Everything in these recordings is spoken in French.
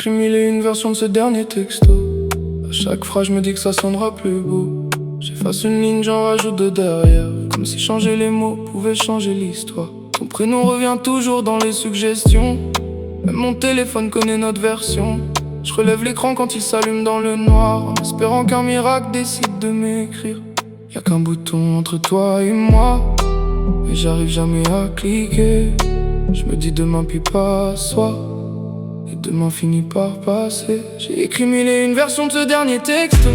écrit mille et une versions de ce dernier texto. À chaque phrase je me dis que ça sonnera plus beau. J'efface une ligne, j'en rajoute deux derrière, comme si changer les mots pouvait changer l'histoire. Ton prénom revient toujours dans les suggestions. Même mon téléphone connaît notre version. Je relève l'écran quand il s'allume dans le noir, en espérant qu'un miracle décide de m'écrire. Y'a qu'un bouton entre toi et moi, mais j'arrive jamais à cliquer. Je me dis demain puis pas soir, et demain finit par passer. J'ai écrit mille et une versions de ce dernier texte.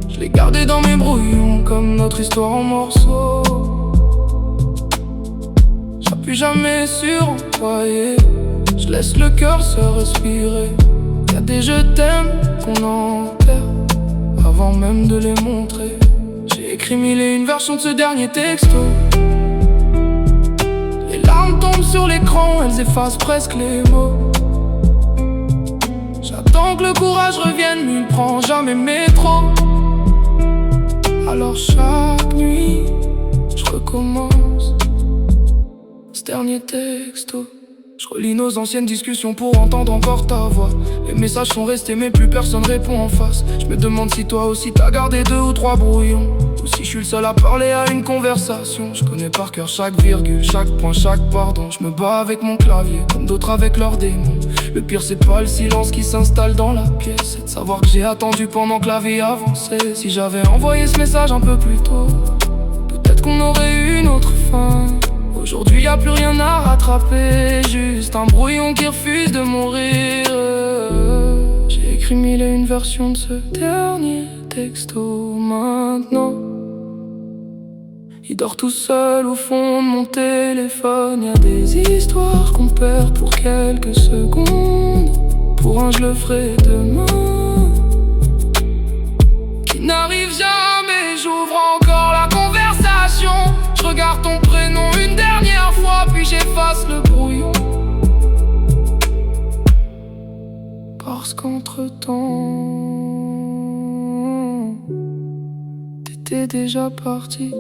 Je l'ai gardé dans mes brouillons comme notre histoire en morceaux. J'appuie jamais sur envoyer, je laisse le cœur se respirer. Y'a des je t'aime qu'on enterre avant même de les montrer. J'ai écrit mille et une versions de ce dernier texto. Les larmes tombent sur l'écran, elles effacent presque les mots. J'attends que le courage revienne, mais il prend jamais métro. Alors chaque nuit, je recommence ce dernier texto. Je relis nos anciennes discussions pour entendre encore ta voix. Les messages sont restés mais plus personne répond en face. Je me demande si toi aussi t'as gardé deux ou trois brouillons, ou si je suis le seul à parler à une conversation. Je connais par cœur chaque virgule, chaque point, chaque pardon. Je me bats avec mon clavier comme d'autres avec leurs démons. Le pire c'est pas le silence qui s'installe dans la pièce, c'est de savoir que j'ai attendu pendant que la vie avançait. Si j'avais envoyé ce message un peu plus tôt, peut-être qu'on aurait eu une autre fin. Aujourd'hui y'a plus rien à rattraper, juste un brouillon qui refuse de mourir. J'ai écrit mille et une versions de ce dernier texto maintenant. Il dort tout seul au fond de mon téléphone. Y'a des histoires qu'on perd pour quelques secondes. Pour un je le ferai demain, qui n'arrive jamais. J'ouvre encore la conversation, je regarde ton prénom une dernière fois, puis j'efface le brouillon. Parce qu'entre-temps, t'étais déjà parti.